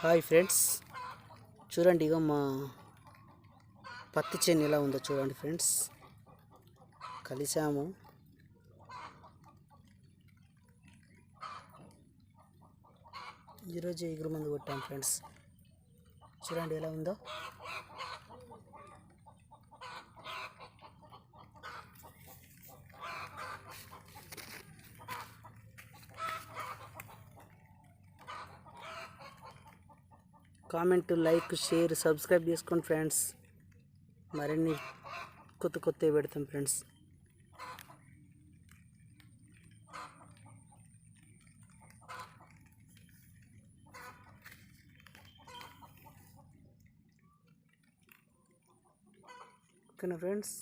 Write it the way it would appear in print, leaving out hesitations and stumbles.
Hi friends, చూడండి ఇగో మా పత్తి చేను ఎలా ఉందో చూడండి ఫ్రెండ్స్. కలిసాము. ఈరోజు ఎగురు మందు కొట్టాం ఫ్రెండ్స్. చూడండి ఎలా ఉందో. కామెంట్, లైక్, షేర్, సబ్స్క్రైబ్ చేసుకోండి ఫ్రెండ్స్. మరిన్ని కొత్తవి పెడతాం ఫ్రెండ్స్. ఓకేనా ఫ్రెండ్స్.